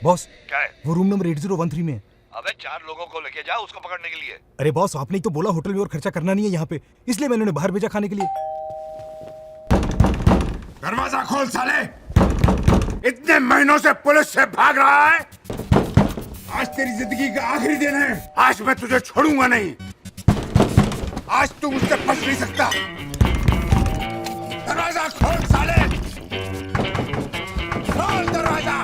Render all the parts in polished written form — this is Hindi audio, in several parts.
बॉस क्या है? वो रूम नंबर 8013 में है। अबे 4 लोगों को लेके जा उसको पकड़ने के लिए। अरे बॉस आपने ही तो बोला होटल में और खर्चा करना नहीं है यहाँ पे, इसलिए मैंने उन्हें बाहर भेजा खाने के लिए। दरवाजा खोल साले! इतने महीनों से पुलिस से भाग रहा है। आज तेरी जिंदगी का आखिरी दिन है। आज मैं तुझे छोड़ूंगा नहीं। आज तू मुझसे बच नहीं सकता। दरवाजा खोल साले! खोल दरवाजा!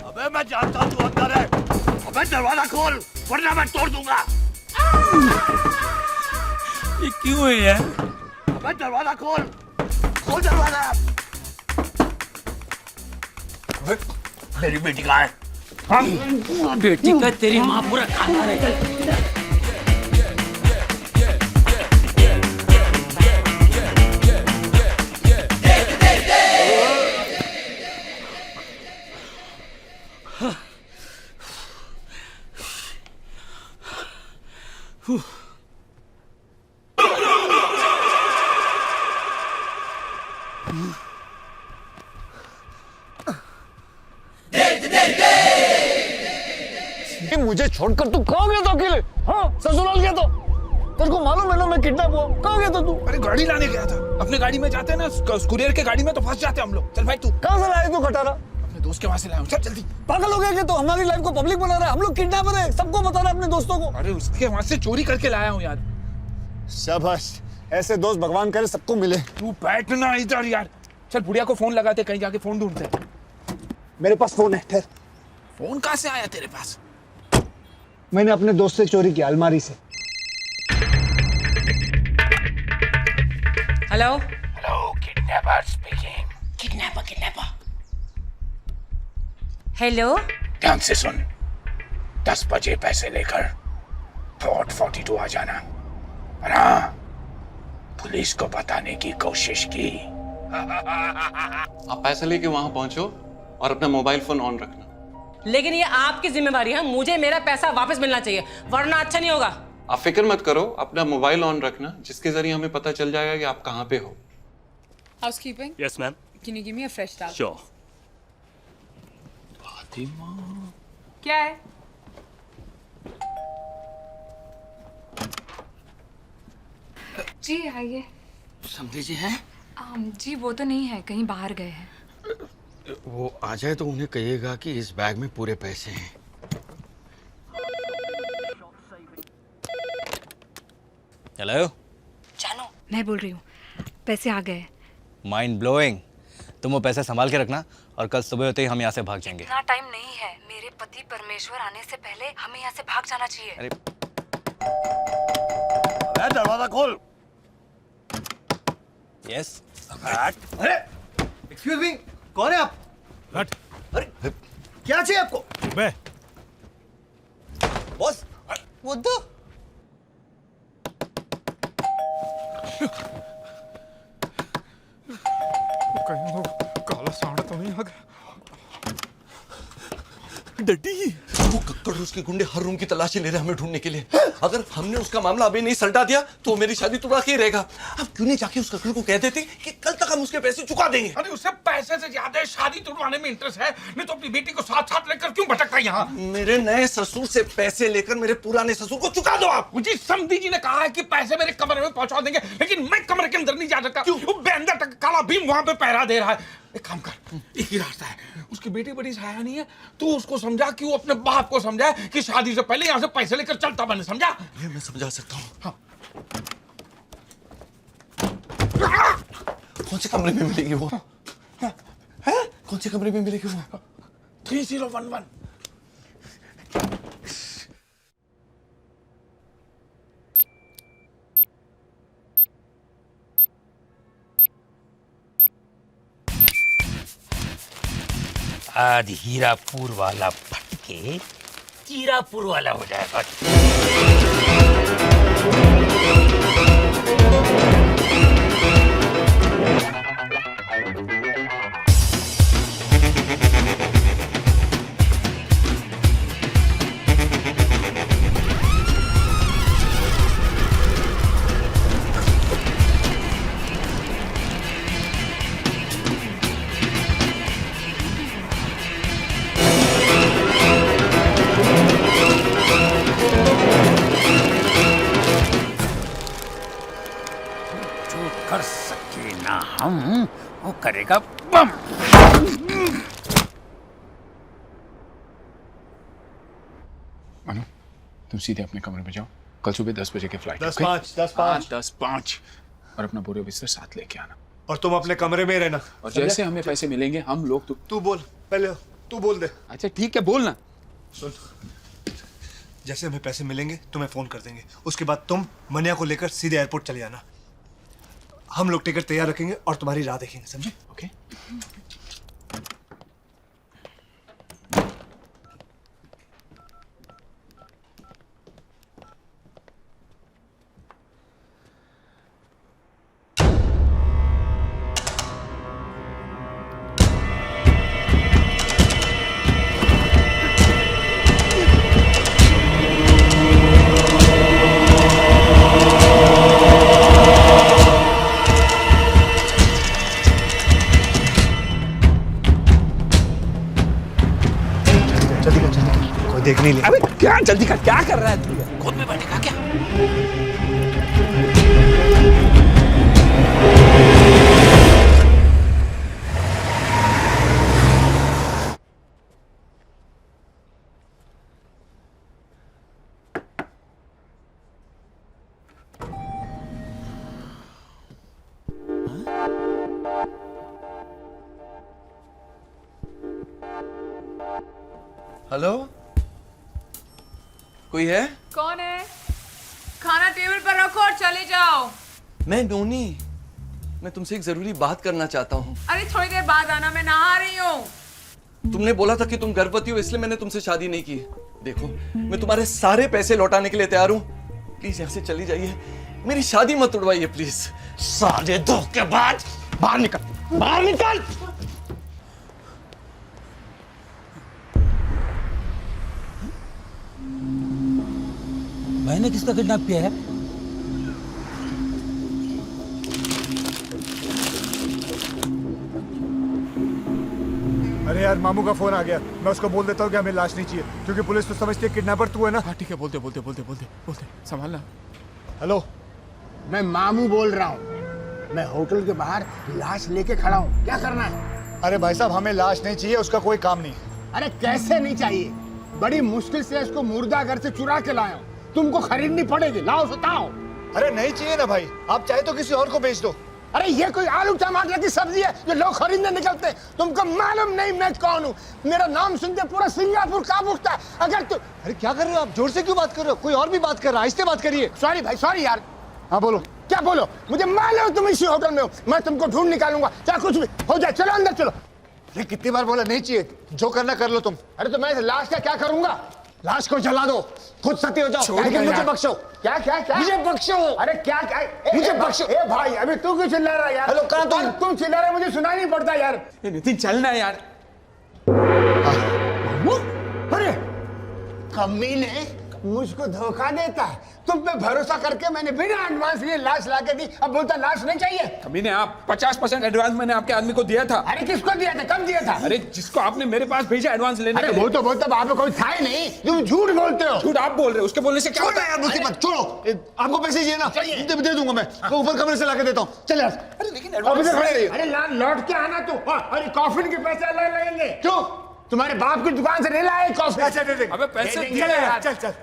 अबे मैं जानता हूँ तू अंदर है। अबे दरवाजा खोल वरना मैं तोड़ दूंगा। ये क्यों है यार? अबे दरवाजा खोल, खोल दरवाजा। अबे, मेरी बेटी कहाँ है? बेटी का तेरी माँ पूरा खाता है। मुझे छोड़कर तू कहाँ गया था अकेले? हाँ, ससुराल गया था। तेरे को मालूम है ना मैं किडनैप हुआ। कहाँ गया था तू? अरे गाड़ी लाने गया था। अपने गाड़ी में जाते हैं ना, कुरियर के गाड़ी में तो फंस जाते हैं हम लोग। चल भाई तू। कहाँ से लाया तू खटारा? अपने दोस्त के वहां से लाया हूँ। चल जल्दी। पागल हो गया क्या? तो हमारी लाइफ को पब्लिक बना रहा है। हम लोग किडनैपर है, सबको बता रहा है अपने दोस्तों को। अरे उसके वहां से चोरी करके लाया हूँ यार। शाबाश, ऐसे दोस्त भगवान करे सबको मिले। तू बैठना इधर यार। चल बुढ़िया को फोन लगाते, कहीं जाके फोन ढूंढते हैं। मेरे पास फोन है। ठहर, फोन कहाँ से आया तेरे पास? मैंने अपने दोस्त से चोरी किया, अलमारी से। Hello hello, kidnapper speaking. Kidnapper. Hello ध्यान से सुन, 10 बजे पैसे लेकर फोर्ट 42 आ जाना। और हाँ, पुलिस को बताने की कोशिश की। आप पैसे लेके वहां पहुंचो और अपना मोबाइल फोन ऑन रखना। लेकिन ये आपकी जिम्मेवारी है, मुझे मेरा पैसा वापस मिलना चाहिए वरना अच्छा नहीं होगा। आप फिक्र मत करो, अपना मोबाइल ऑन रखना, जिसके जरिए हमें पता चल जाएगा कि आप कहाँ पे हो। Housekeeping? Yes, ma'am. Can you give me a fresh towel? Sure. क्या है? जी आइए। समझे जी हैं? जी वो तो नहीं है, कहीं बाहर गए हैं। वो आ जाए तो उन्हें कहिएगा कि इस बैग में पूरे पैसे हैं। हेलो। जानू, मैं बोल रही हूँ, पैसे आ गए। Mind blowing. तुम वो पैसे संभाल के रखना और कल सुबह होते ही हम यहाँ से भाग जाएंगे। इतना टाइम नहीं है, मेरे पति परमेश्वर आने से पहले हमें यहाँ से भाग जाना चाहिए। अरे अबे दरवाजा खोल। यस। अरे एक्सक्यूज मी, कौन है आप? हट। अरे क्या चाहिए आपको? बे बॉस, वो दो। कहीं वो काला सांड तो नहीं आ गया? डड्डी, वो कक्कड़ और उसके गुंडे हर रूम की तलाशी ले रहे हैं हमें ढूंढने के लिए। अगर हमने उसका मामला अभी नहीं सलटा दिया तो मेरी शादी तुड़ा के ही रहेगा। अब क्यों नहीं जाके उस कक्कड़ को कह देते कि कल तक हम उसके पैसे चुका देंगे। अरे उससे पैसे से ज्यादा शादी तुड़वाने में इंटरेस्ट है, नहीं तो अपनी बेटी को साथ साथ लेकर क्यों भटकता है यहाँ? मेरे नए ससुर से पैसे लेकर मेरे पुराने ससुर को चुका दो आप। मुझे समधी जी ने कहा है कि पैसे मेरे कमरे में पहुंचा देंगे, लेकिन मैं कमरे के अंदर नहीं जा सकता। क्यों? वो बेंदर तक काला भीम वहां पे पहरा दे रहा है। एक काम कर, एक ही रास्ता है, उसकी बेटी बड़ी सहाया नहीं है, तू उसको समझा कि वो अपने बाप को समझाए कि शादी से पहले यहाँ से पैसे लेकर चलता बने, समझा? ये मैं समझा सकता हूँ। हाँ। कौन से कमरे में मिलेगी वो? कौन से कमरे में मिलेगी वो? 3011। आज हीरापुर वाला फट के कीरापुर वाला हो जाएगा। जो कर सके ना हम, वो करेगा बम। मनु, तुम सीधे अपने कमरे में जाओ। कल सुबह 10 बजे की फ्लाइट। 10:05 और अपना बोरे बिस्तर साथ लेके आना। और तुम अपने कमरे में रहना। और जैसे हमें पैसे मिलेंगे हम लोग तू बोल पहले, तू बोल दे। अच्छा ठीक है, बोलना। सुन, जैसे हमें पैसे मिलेंगे तुम्हें फोन कर देंगे। उसके बाद तुम मनिया को लेकर सीधे एयरपोर्ट चले जाना। हम लोग टिकट तैयार रखेंगे और तुम्हारी राह देखेंगे, समझे? ओके। जल्दी कर, जल्दी कर, कोई देख नहीं ले। अबे क्या जल्दी कर, क्या कर रहा है तू? गोद में बैठेगा क्या? हेलो, कोई है? कौन है? खाना टेबल पर रखो और चले जाओ। मैं नोनी, मैं तुमसे एक जरूरी बात करना चाहता हूँ। अरे थोड़ी देर बाद आना, मैं नहा रही हूँ। तुमने बोला था कि तुम गर्भवती हो, इसलिए मैंने तुमसे शादी नहीं की। देखो, मैं तुम्हारे सारे पैसे लौटाने के लिए तैयार हूँ। प्लीज यहाँ से चली जाइए, मेरी शादी मत उड़वाइए प्लीज। साले धोखेबाज, बाहर निकल, बाहर निकल। मैंने किसका किडनैप किया है? अरे यार, मामू का फोन आ गया। मैं उसको बोल देता हूँ कि हमें लाश नहीं चाहिए, क्योंकि पुलिस तो समझती है किडनैपर तू है ना। हाँ ठीक है, बोलते बोलते बोलते बोलते बोलते संभालना। हेलो, मैं मामू बोल रहा हूँ। मैं होटल के बाहर लाश लेके खड़ा हूँ, क्या करना है? अरे भाई साहब, हमें लाश नहीं चाहिए, उसका कोई काम नहीं। अरे कैसे नहीं चाहिए? बड़ी मुश्किल से इसको मुर्दा घर से चुरा के लाया हूँ, तुमको खरीदनी पड़ेगी। लाओ बताओ। अरे नहीं चाहिए ना भाई, आप चाहे तो किसी और को बेच दो। अरे ये कोई आलू टमाटर की सब्जी है जो लोग खरीदने निकलते हैं? तुमको मालूम नहीं मैं कौन हूँ? मेरा नाम सुनते पूरा सिंगापुर कांप उठता है। अगर तू... अरे क्या कर रहे हो आप? जोर से क्यों बात कर रहे हो? कोई और भी बात कर रहा है, आहिस्ते बात करिए। सॉरी भाई, सॉरी यार। हाँ बोलो। क्या बोलो? मुझे मालूम तुम इसी होटल में हो, मैं तुमको ढूंढ निकालूंगा, चाहे कुछ भी हो जाए। चलो अंदर चलो। ये कितनी बार बोला नहीं चाहिए, जो करना कर लो तुम। अरे तो मैं लाश का क्या करूंगा? लाश को जला दो, खुद सती हो जाओ, लेकिन मुझे बख्शो। क्या क्या क्या? मुझे बख्शो। अरे क्या क्या? मुझे बख्शो। ए भाई, अभी तू क्यों चिल्ला रहा है यार? हेलो, कहाँ तुम? तुम चिल्ला रहे, मुझे सुनाई नहीं पड़ता यार। नितिन चलना है यार। अरे कमीने मुझको धोखा देता है। तुम पे भरोसा करके मैंने बिना एडवांस लिए लाश ला के दी, अब बोलता लाश नहीं चाहिए। कमीने, आप 50% एडवांस मैंने आपके आदमी को दिया था। अरे किसको दिया था? कब दिया था? अरे जिसको आपने मेरे पास भेजा एडवांस लेने अरे के लिए। वो तो बोलता वहां पे कोई था ही नहीं। तुम झूठ बोलते हो। झूठ आप बोल रहे हो, उसके बोलने से क्या छोड़ो होता है? यार मुझे मत, छोड़ो। आपको पैसे चाहिए ना? दे दूंगा मैं ऊपर कमरे से लाके देता हूँ। चल यार। अरे लेकिन अभी एडवांस तो खड़े रहिए। अरे लौट के आना तू। अरे कॉफिन के पैसे अलग लगेंगे। क्यों? तुम्हारे बाप की दुकान से नहीं लाए कॉफी? अच्छा दे देंगे। अबे पैसे दे देंगे दिए यार। चल चल।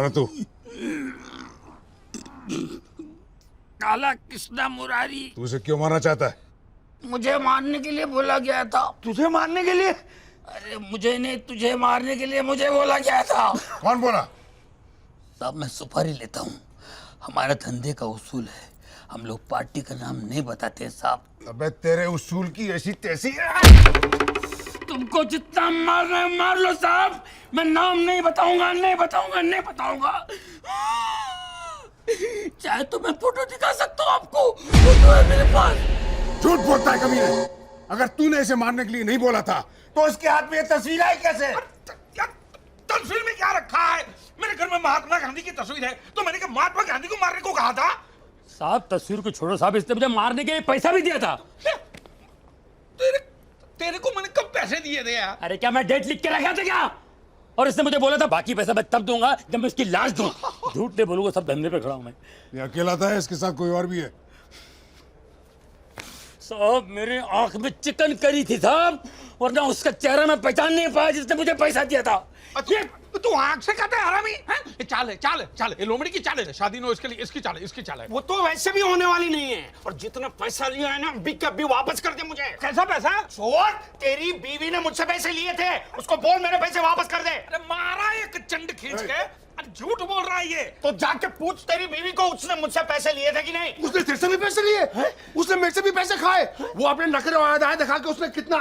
कौन है तू? काला कृष्णा मुरारी। तू उसे क्यों मारना चाहता है? मुझे मारने के लिए बोला गया था। तुझे मारने के लिए? अरे मुझे नहीं, तुझे मारने के लिए मुझे बोला गया था। कौन बोला? साहब मैं सुपारी लेता हूँ, हमारा धंधे का उसूल है, हम लोग पार्टी का नाम नहीं बताते साहब। अबे तेरे उसूल की ऐसी तैसी। तुमको जितना मारना है मार लो साहब, मैं नाम नहीं बताऊंगा, नहीं बताऊंगा, नहीं बताऊंगा। चाहे तो मैं फोटो दिखा सकता हूँ आपको, फोटो है मेरे पास। झूठ बोलता है कमीने। अगर तूने इसे मारने के लिए नहीं बोला था तो उसके हाथ में ये तस्वीर आई कैसे? तस्वीर में क्या रखा है? मेरे घर में महात्मा गांधी की तस्वीर है, तो मैंने क्या महात्मा गांधी को मारने को कहा था? साहब तस्वीर को छोड़ो साहब, इसने मुझे मारने के लिए पैसा भी दिया था। तेरे को मैंने कब पैसे दिए थे यार? अरे क्या मैं डेट लिख के रखा था क्या? और इसने मुझे बोला था बाकी पैसा मैं तब दूंगा जब मैं उसकी लाश दूं। झूठ नहीं बोलूंगा, सब धंधे पे खड़ा हूं मैं। ये अकेला था, इसके साथ कोई और भी है? साहब मेरे आंख में चिकन करी थी साहब, वरना उसका चेहरा मैं पहचान नहीं पाया जिसने मुझे पैसा दिया था। तू आंख से कहता है हरामी? चाल है, चाल है, चाल है, ये लोमड़ी की चाल है, शादी नो इसके लिए, इसकी चाल है, इसकी चाल है। वो तो वैसे भी होने वाली नहीं है, और जितना पैसा लिया है ना बिक के अभी वापस कर दे मुझे। कैसा पैसा? छोड़, तेरी बीवी ने मुझसे पैसे लिए थे, उसको बोल मेरे पैसे वापस कर दे। अरे मारा एक चंड खींच के। अरे झूठ बोल रहा है ये। तो जाके पूछ तेरी बीवी को उसने मुझसे पैसे लिए थे कि नहीं। उसने तेरे से भी पैसे लिए? उसने मेरे से भी पैसे खाए? वो अपने नखरे और अदाएं दिखा के उसने कितना